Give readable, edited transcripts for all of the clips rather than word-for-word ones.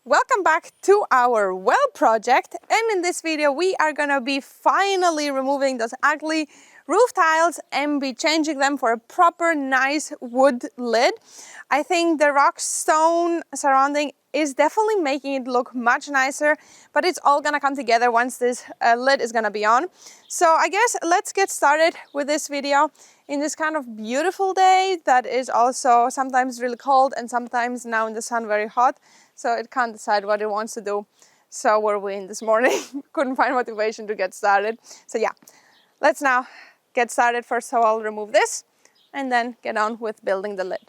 Welcome back to our well project, and in this video we are gonna be finally removing those ugly roof tiles and be changing them for a proper nice wood lid. I think the rock stone surrounding is definitely making it look much nicer, but it's all gonna come together once this lid is gonna be on. So I guess let's get started with this video in this kind of beautiful day that is also sometimes really cold and sometimes now in the sun very hot. So it can't decide what it wants to do. So we're in this morning, couldn't find motivation to get started. So yeah, let's now get started. First of all, remove this and then get on with building the lid.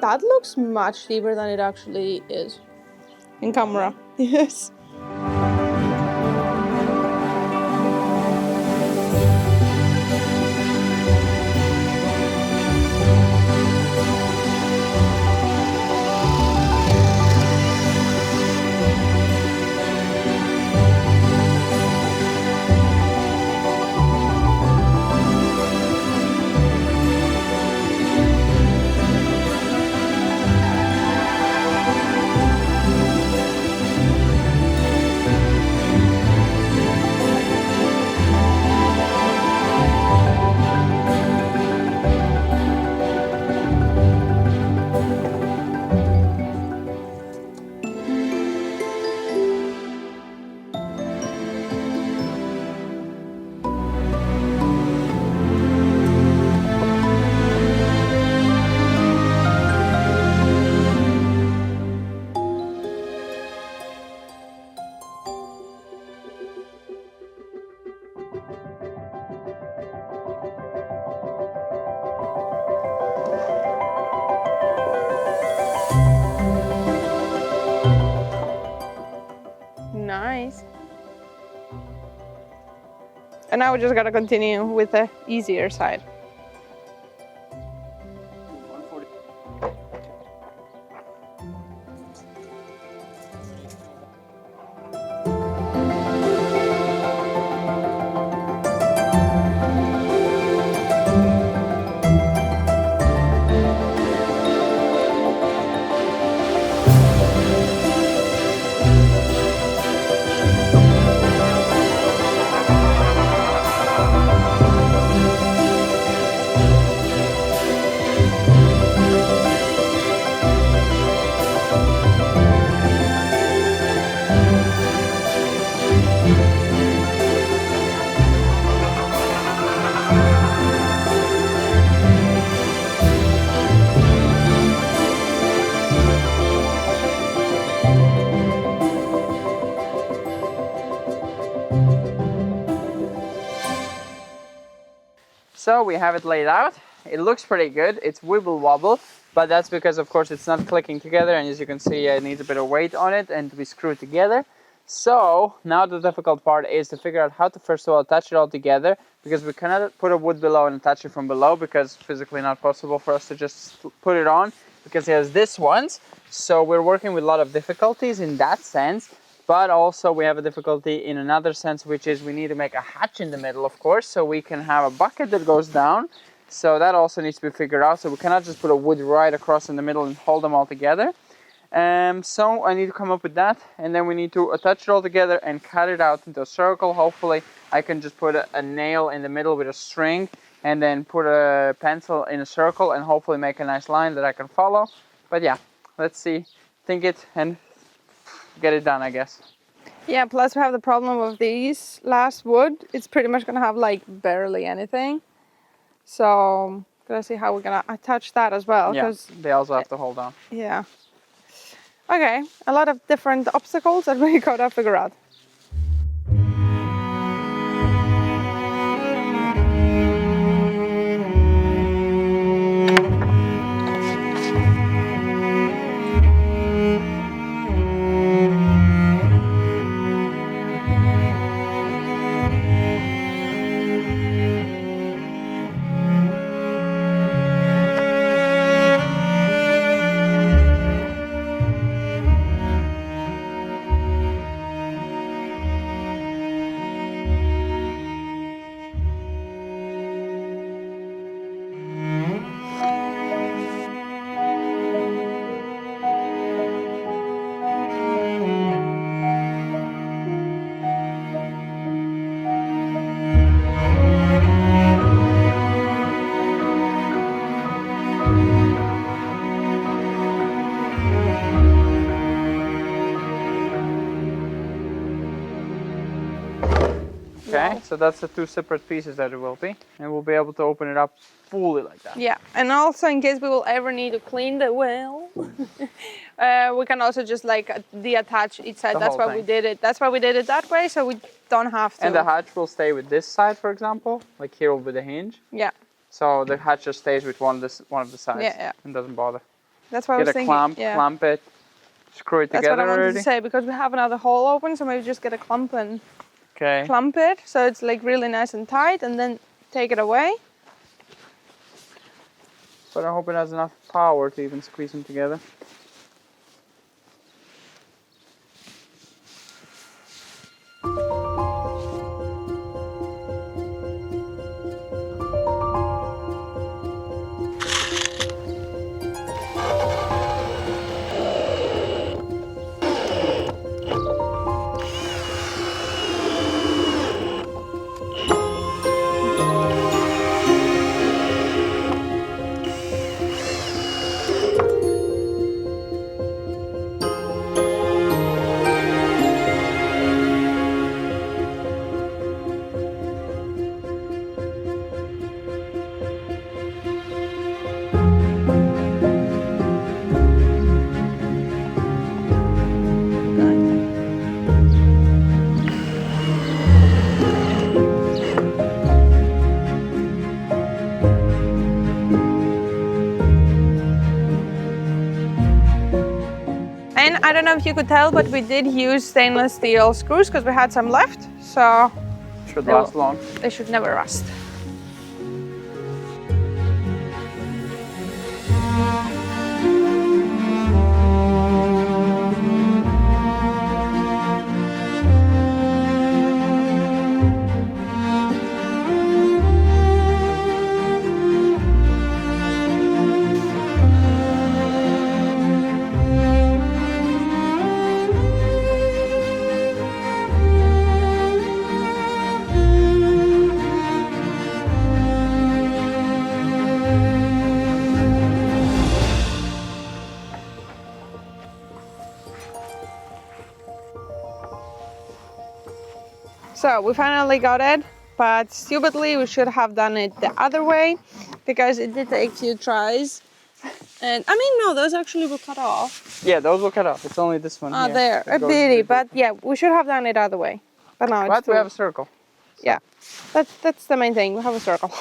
That looks much deeper than it actually is in camera. Yes. Nice. And now we just gotta continue with the easier side. So we have it laid out. It looks pretty good. It's wibble wobble, but that's because of course it's not clicking together, and as you can see it needs a bit of weight on it and to be screwed together. So now the difficult part is to figure out how to first of all attach it all together, because we cannot put a wood below and attach it from below because it's physically not possible for us to just put it on because it has this once. So we're working with a lot of difficulties in that sense. But also we have a difficulty in another sense, which is we need to make a hatch in the middle, of course, so we can have a bucket that goes down. So that also needs to be figured out. So we cannot just put a wood right across in the middle and hold them all together. So I need to come up with that, and then we need to attach it all together and cut it out into a circle. Hopefully I can just put a nail in the middle with a string and then put a pencil in a circle and hopefully make a nice line that I can follow. But yeah, let's see, think it and get it done, I guess. Yeah, plus we have the problem of these last wood. It's pretty much gonna have like barely anything. So gotta see how we're gonna attach that as well. Yeah, they also have to hold on. Yeah. Okay, a lot of different obstacles that we gotta figure out. Okay, Wow. so that's the two separate pieces that it will be. And we'll be able to open it up fully like that. Yeah, and also in case we will ever need to clean the wheel, we can also just like deattach each side. The That's whole why we thing. did it. That's why we did it that way, so we don't have to. And the hatch will stay with this side, for example. Like here will be the hinge. Yeah, So the hatch just stays with one of the sides. Yeah. And doesn't bother. that's what I Get was a thinking. clamp, Yeah, clamp it, screw it that's together what I wanted already. to say because we have another hole open, so maybe just get a clamp and Okay. clamp it so it's like really nice and tight, and then take it away. But I hope it has enough power to even squeeze them together. And I don't know if you could tell, but we did use stainless steel screws because we had some left, so Should They last will- long. they should never rust. So we finally got it, but stupidly we should have done it the other way because it did take a few tries. And I mean, no, those actually will cut off. Yeah, those will cut off. It's only this one Oh, here there, that a goes bitty, with it. but yeah, we should have done it other way. But now it's But we too- have a circle. yeah, that's the main thing. We have a circle.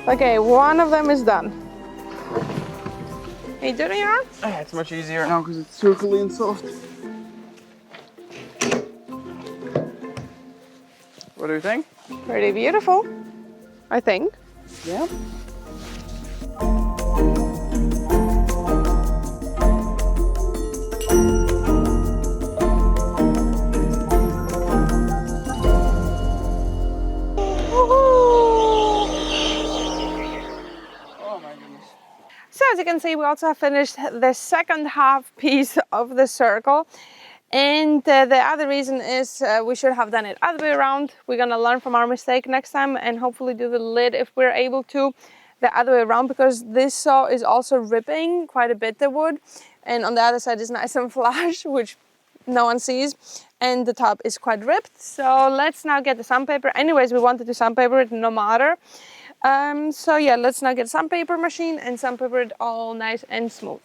Okay, one of them is done. Are you doing it, Aaron? Yeah, it's much easier now because it's circly and soft. What do you think? Pretty beautiful, I think. Yeah. Oh my goodness. So as you can see, we also have finished the second half piece of the circle. And the other reason is we should have done it other way around. We're gonna learn from our mistake next time and hopefully do the lid if we're able to the other way around, because this saw is also ripping quite a bit the wood, and on the other side is nice and flush, which no one sees, and the top is quite ripped. So let's now get the sandpaper. Anyways, we wanted to sandpaper it no matter. So yeah, let's now get a sandpaper machine and sandpaper it all nice and smooth.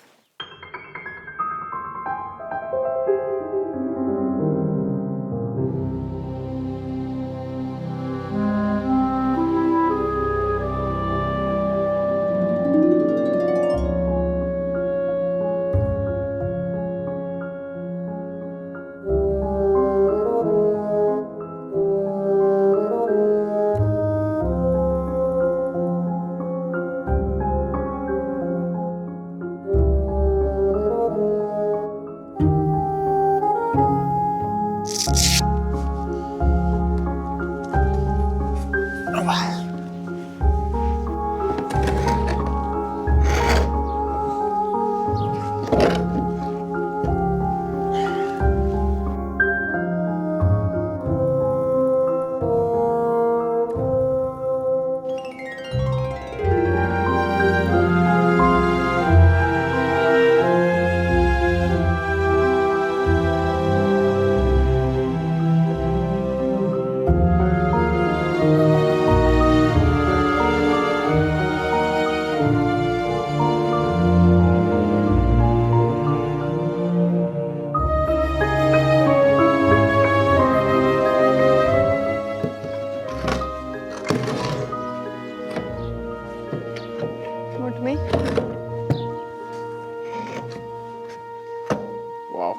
Wow.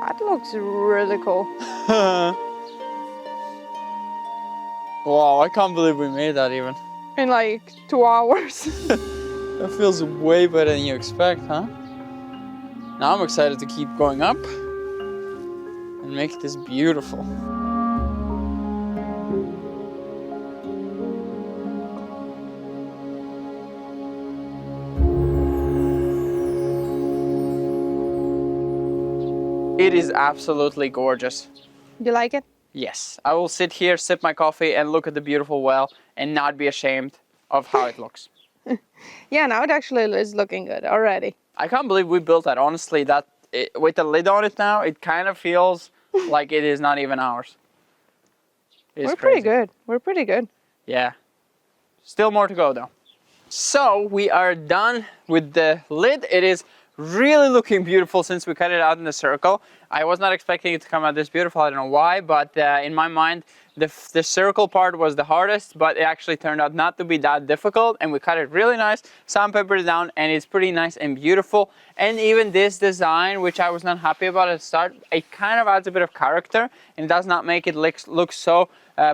That looks really cool. Wow, I can't believe we made that even. In like 2 hours. That feels way better than you expect, huh? Now I'm excited to keep going up and make this beautiful. It is absolutely gorgeous. You like it? Yes, I will sit here, sip my coffee, and look at the beautiful well and not be ashamed of how it looks. Yeah, now it actually is looking good already. I can't believe we built that. Honestly, with the lid on it now, it kind of feels like it is not even ours. It's We're crazy. pretty good. We're pretty good. Yeah. Still more to go though. So we are done with the lid. It is really looking beautiful since we cut it out in the circle. I was not expecting it to come out this beautiful. I don't know why, but in my mind, the circle part was the hardest, but it actually turned out not to be that difficult, and we cut it really nice, sandpapered it down, and it's pretty nice and beautiful. And even this design, which I was not happy about at the start, it kind of adds a bit of character and does not make it look so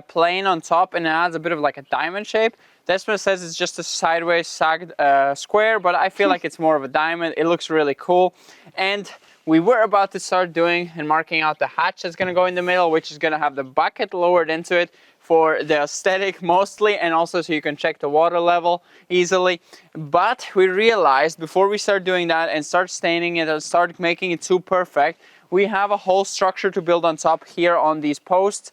plain on top, and it adds a bit of like a diamond shape. Desmond says it's just a sideways sagged square, but I feel like it's more of a diamond. It looks really cool. And we were about to start doing and marking out the hatch that's gonna go in the middle, which is gonna have the bucket lowered into it for the aesthetic mostly, and also so you can check the water level easily. But we realized before we start doing that and start staining it and start making it too perfect, we have a whole structure to build on top here on these posts.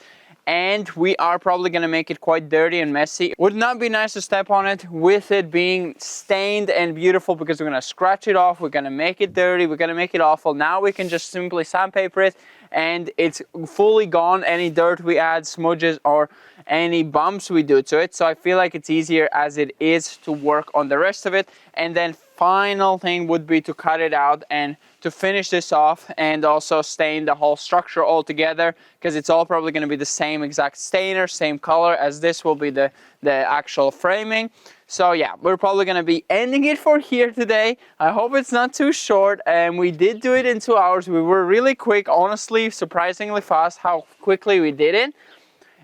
And we are probably gonna make it quite dirty and messy. Would not be nice to step on it with it being stained and beautiful, because we're gonna scratch it off, we're gonna make it dirty, we're gonna make it awful. Now we can just simply sandpaper it and it's fully gone. Any dirt we add, smudges, or any bumps we do to it. So I feel like it's easier as it is to work on the rest of it. And then final thing would be to cut it out and to finish this off, and also stain the whole structure all together, because it's all probably going to be the same exact stainer, same color, as this will be the actual framing. So yeah, we're probably going to be ending it for here today. I hope it's not too short, and we did do it in 2 hours. We were really quick, honestly, surprisingly fast how quickly we did it.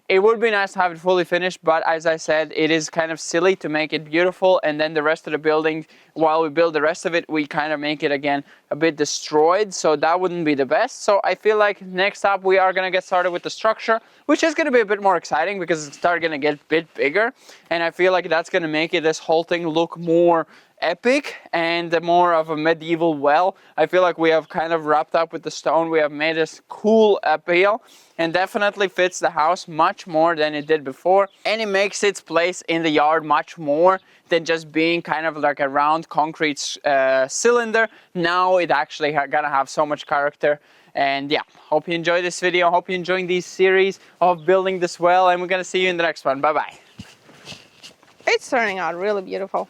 It would be nice to have it fully finished, but as I said, it is kind of silly to make it beautiful and then the rest of the building, while we build the rest of it, we kind of make it again a bit destroyed, so that wouldn't be the best. So I feel like next up we are going to get started with the structure, which is going to be a bit more exciting because it's starting to get a bit bigger, and I feel like that's going to make this whole thing look more epic and more of a medieval well. I feel like we have kind of wrapped up with the stone. We have made this cool appeal, and definitely fits the house much more than it did before, and it makes its place in the yard much more than just being kind of like a round concrete cylinder. Now it actually gonna have so much character. And yeah, hope you enjoyed this video. Hope you're enjoying this series of building this well, and we're gonna see you in the next one. Bye bye. It's turning out really beautiful.